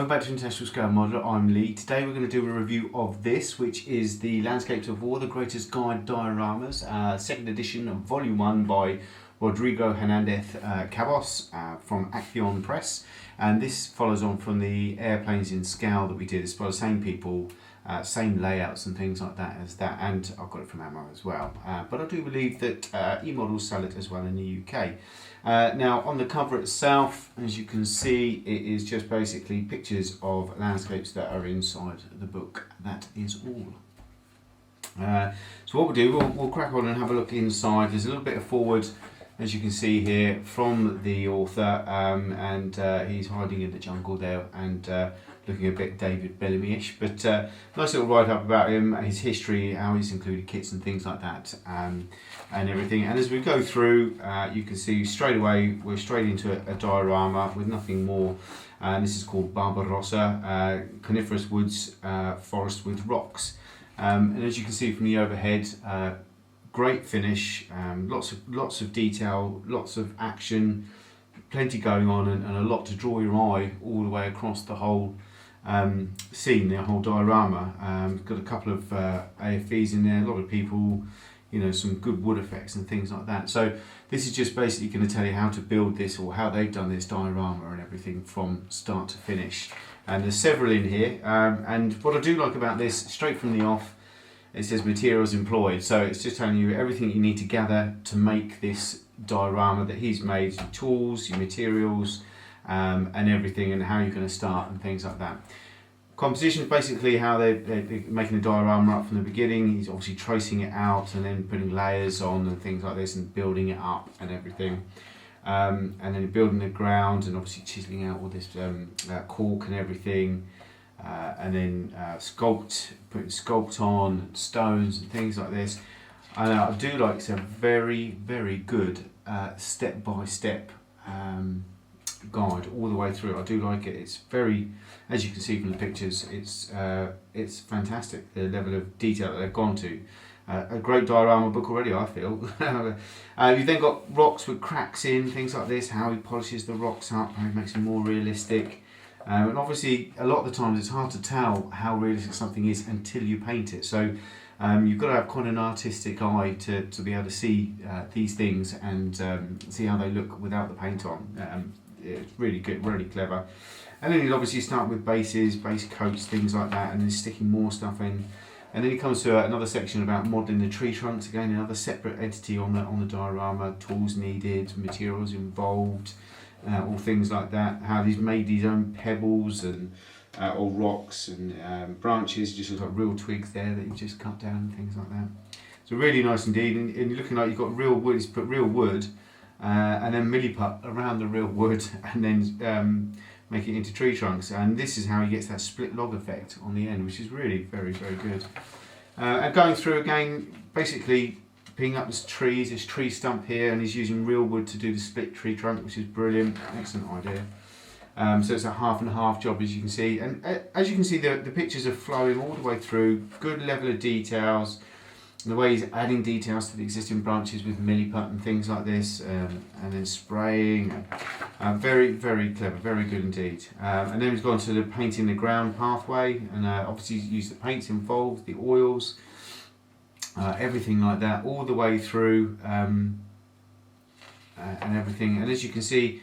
Welcome back to International Scale Modeler. I'm Lee. Today we're going to do a review of this, which is the Landscapes of War, the Greatest Guide Dioramas, second edition of Volume 1 by Rodrigo Hernandez Cabos from Action Press. And this follows on from the Airplanes in Scale that we did. It's by the same people, same layouts and things like that as that, and I've got it from Ammo as well. But I do believe that eModels sell it as well in the UK. Now on the cover itself, as you can see, it is just basically pictures of landscapes that are inside the book. That is all. So what we'll do, we'll crack on and have a look inside. There's a little bit of forward, as you can see here, from the author, and he's hiding in the jungle there and looking a bit David Bellamy-ish, but nice little write-up about him, his history, how he's included kits and things like that, and everything. And as we go through, you can see straight away we're straight into a diorama with nothing more. This is called Barbarossa, Coniferous woods, forest with rocks. And as you can see from the overhead, great finish, lots of detail, lots of action, plenty going on, and a lot to draw your eye all the way across the whole scene, the whole diorama. Got a couple of AFVs in there, a lot of people, you know, some good wood effects and things like that. So this is just basically going to tell you how to build this, or how they've done this diorama and everything from start to finish. And there's several in here, and what I do like about this, straight from the off, it says materials employed, so it's just telling you everything you need to gather to make this diorama that he's made, your tools, your materials, and everything, and how you're going to start and things like that. Composition is basically how they're making the diorama up from the beginning. He's obviously tracing it out and then putting layers on and things like this and building it up and everything. And then building the ground and obviously chiseling out all this cork and everything. And then putting sculpt on stones and things like this. And I do like it's a very, very good step-by-step guide all the way through. I do like it. It's very, as you can see from the pictures, it's fantastic, the level of detail that they've gone to. A great diorama book already, I feel. You've then got rocks with cracks in, things like this, how he polishes the rocks up, how he makes them more realistic. And obviously, a lot of the times it's hard to tell how realistic something is until you paint it. So you've got to have quite an artistic eye to be able to see these things and see how they look without the paint on. It's really good, really clever. And then you'll obviously start with bases, base coats, things like that, and then sticking more stuff in. And then he comes to another section about modelling the tree trunks, again another separate entity on the diorama, tools needed, materials involved, all things like that. How he's made his own pebbles and or rocks and branches, just look like real twigs there that you just cut down and things like that. So really nice indeed. And you're looking like you've got real wood. He's put real wood and then milliput around the real wood, and then make it into tree trunks. And this is how he gets that split log effect on the end, which is really very, very good. And going through again, basically picking up this tree stump here, and he's using real wood to do the split tree trunk, which is brilliant, excellent idea. So it's a half and half job, as you can see, and as you can see the pictures are flowing all the way through, good level of details, the way he's adding details to the existing branches with milliput and things like this, and then spraying, very, very clever, very good indeed. And then he's gone to the painting the ground pathway, and obviously he's used the paints involved, the oils, everything like that, all the way through, and everything. And as you can see,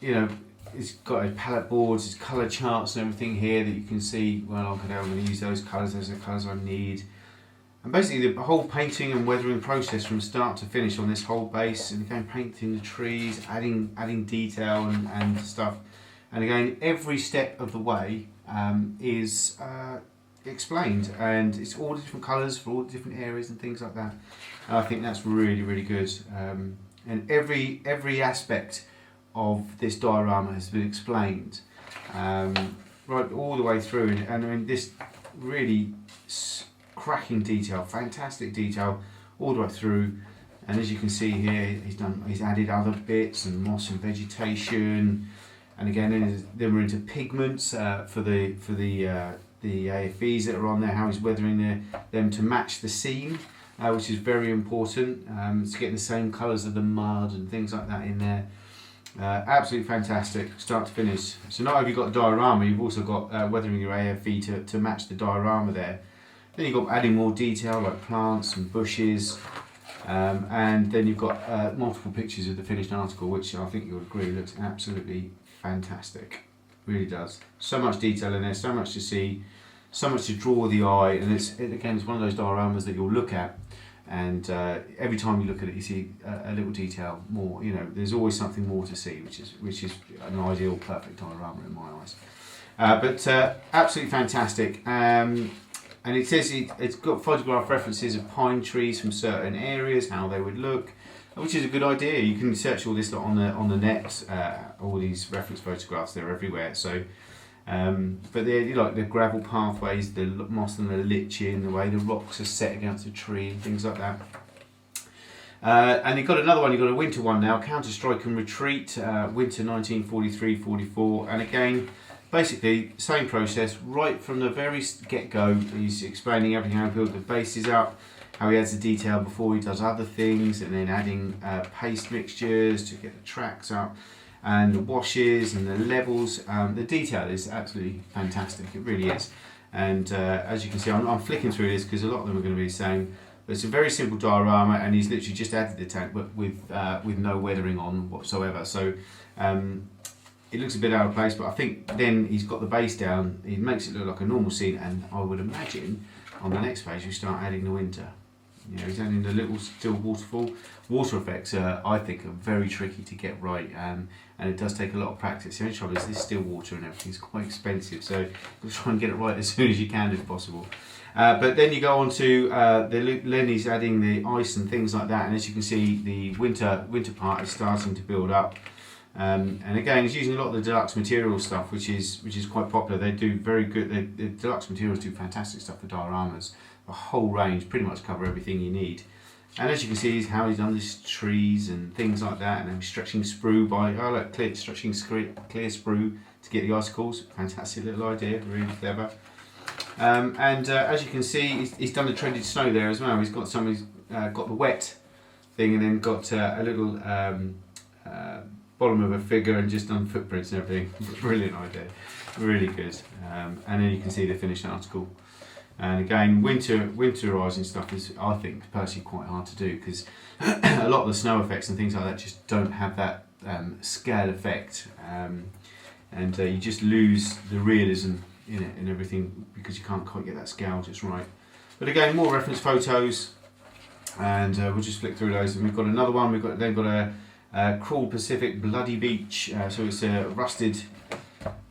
you know, it's got his palette boards, his colour charts and everything here that you can see. Well, I'm going to use those colours, those are the colours I need. And basically the whole painting and weathering process from start to finish on this whole base, and again painting the trees, adding detail and stuff. And again, every step of the way is explained, and it's all the different colours for all the different areas and things like that. And I think that's really, really good. And every aspect of this diorama has been explained right all the way through, and I mean this really cracking detail, fantastic detail all the way through. And as you can see here, he's added other bits and moss and vegetation, and again then we're into pigments for the AFVs that are on there, how he's weathering them to match the scene, which is very important. It's getting the same colours of the mud and things like that in there. Absolutely fantastic, start to finish. So not only have you got a diorama, you've also got weathering your AFV to match the diorama there. Then you've got adding more detail like plants and bushes, and then you've got multiple pictures of the finished article, which I think you'll agree looks absolutely fantastic. Really does. So much detail in there, so much to see, so much to draw the eye, and it's one of those dioramas that you'll look at, and every time you look at it, you see a little detail more. You know, there's always something more to see, which is an ideal, perfect diorama in my eyes. But absolutely fantastic. And it says it's got photograph references of pine trees from certain areas, how they would look, which is a good idea. You can search all this on the net, all these reference photographs, they're everywhere. So, but they're like the gravel pathways, the moss and the lichen, the way the rocks are set against a tree and things like that. And you've got another one, you've got a winter one now, Counter Strike and Retreat, winter 1943-44, and again, basically, same process, right from the very get-go. He's explaining everything, how he built the bases up, how he adds the detail before he does other things, and then adding paste mixtures to get the tracks up, and the washes and the levels. The detail is absolutely fantastic, it really is. And as you can see, I'm flicking through this because a lot of them are going to be the same. But it's a very simple diorama, and he's literally just added the tank with no weathering on whatsoever. So it looks a bit out of place, but I think then he's got the base down, he makes it look like a normal scene, and I would imagine on the next page we start adding the winter. You know, he's adding the little still waterfall. Water effects, I think, are very tricky to get right, and it does take a lot of practice. The only trouble is this still water and everything's quite expensive, so you'll try and get it right as soon as you can if possible. But then you go on to Lenny's adding the ice and things like that, and as you can see, the winter part is starting to build up. And again, he's using a lot of the deluxe material stuff, which is quite popular. They do very good. The deluxe materials do fantastic stuff for dioramas. A whole range, pretty much cover everything you need. And as you can see, how he's done these trees and things like that, and then stretching sprue stretching clear sprue to get the icicles. Fantastic little idea, really clever. As you can see, he's done the treaded snow there as well. He's got got the wet thing, and then got a little bottom of a figure and just done footprints and everything. Brilliant idea, really good. And then you can see the finished article. And again, winterizing stuff is, I think, personally quite hard to do because a lot of the snow effects and things like that just don't have that scale effect, and you just lose the realism in it and everything because you can't quite get that scale just right. But again, more reference photos, and we'll just flick through those. And we've got another one. They've got a Cruel Pacific Bloody Beach. So it's a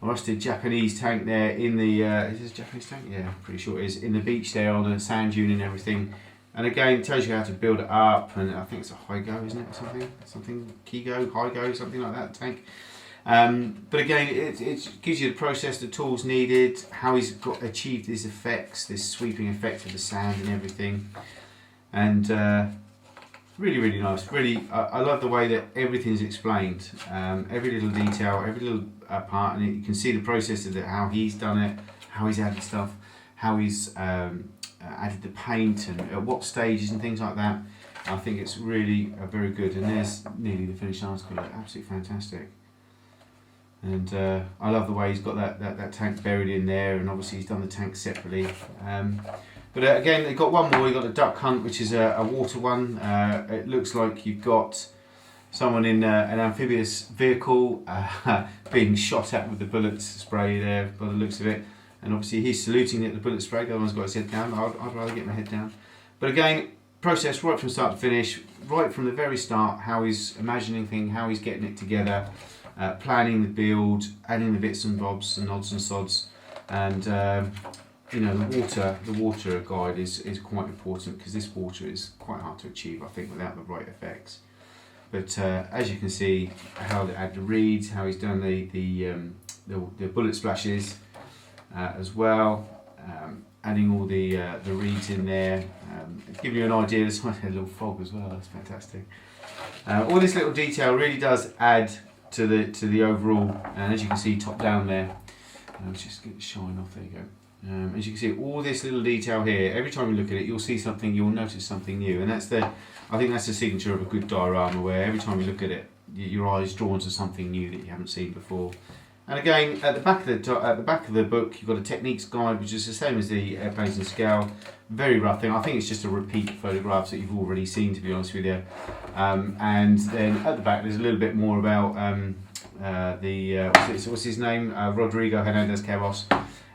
rusted Japanese tank there in the. Is this a Japanese tank? Yeah, pretty sure it is. In the beach there on the sand dune and everything. And again, it tells you how to build it up. And I think it's a Hygo, isn't it? Something Kigo, Hygo, something like that tank. But again, it gives you the process, the tools needed, how he's achieved these effects, this sweeping effect of the sand and everything. And really, really nice. Really, I love the way that everything's explained. Every little detail, every little part, and you can see the process of it, how he's done it, how he's added stuff, how he's added the paint, and at what stages and things like that. I think it's really very good. And there's nearly the finished article. Absolutely fantastic. And I love the way he's got that tank buried in there, and obviously he's done the tank separately. But again, they've got one more. You've got the duck hunt, which is a water one. It looks like you've got someone in an amphibious vehicle being shot at with the bullet spray there, by the looks of it. And obviously he's saluting at the bullet spray. The other one's got his head down. I'd rather get my head down. But again, process right from start to finish, right from the very start, how he's imagining things, how he's getting it together, planning the build, adding the bits and bobs and odds and sods. And you know, the water guide is quite important because this water is quite hard to achieve, I think, without the right effects. But as you can see, how they add the reeds, how he's done the bullet splashes as well, adding all the reeds in there, giving you an idea. This one had a little fog as well. That's fantastic. All this little detail really does add to the overall. And as you can see, top down there, let's just get the shine off. There you go. As you can see, all this little detail here, every time you look at it, you'll see something, you'll notice something new, and I think that's the signature of a good diorama, where every time you look at it, your eyes drawn to something new that you haven't seen before. And again, at the back of the book, you've got a techniques guide, which is the same as the Airplanes and Scale. Very rough thing. I think it's just a repeat of photographs that you've already seen, to be honest with you. And then at the back, there's a little bit more about what's his name, Rodrigo Hernandez Cabos,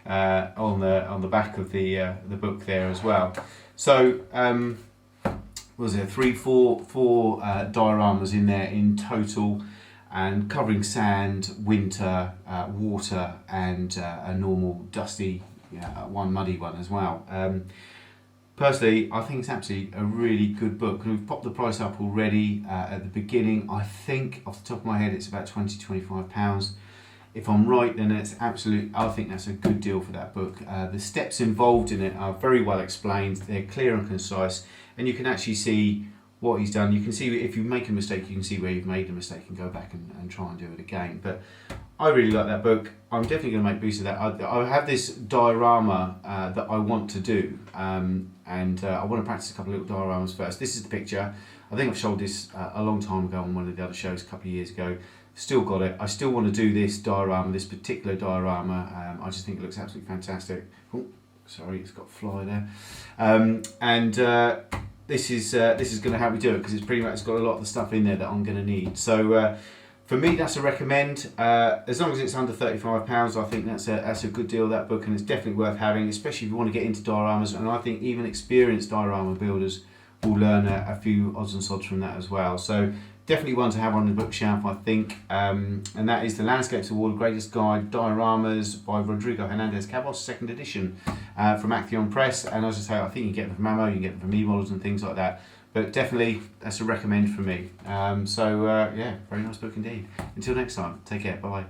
on the back of the book there as well. So was there four dioramas in there in total, and covering sand, winter, water, and a normal dusty one, muddy one as well. Personally, I think it's absolutely a really good book, and we've popped the price up already at the beginning. I think off the top of my head it's about £20-25. If I'm right, then it's I think that's a good deal for that book. The steps involved in it are very well explained, they're clear and concise, and you can actually see what he's done. You can see if you make a mistake, you can see where you've made the mistake and go back and try and do it again. But I really like that book. I'm definitely going to make use of that. I have this diorama that I want to do, and I want to practice a couple of little dioramas first. This is the picture. I think I've showed this a long time ago on one of the other shows a couple of years ago. Still got it. I still want to do this diorama, this particular diorama. I just think it looks absolutely fantastic. Oh, sorry, it's got a fly there. This is going to help me do it, because it's pretty much got a lot of the stuff in there that I'm going to need. So for me, that's a recommend. As long as it's under £35, I think that's a good deal, that book, and it's definitely worth having, especially if you want to get into dioramas. And I think even experienced diorama builders will learn a few odds and sods from that as well. So definitely one to have on the bookshelf, I think. And that is the Landscapes Award Greatest Guide Dioramas by Rodrigo Hernandez Cabos, 2nd edition, from Action Press. And as I say, I think you get them from Ammo, you can get them from e-models and things like that. But definitely, that's a recommend for me. Yeah, very nice book indeed. Until next time, take care, bye-bye.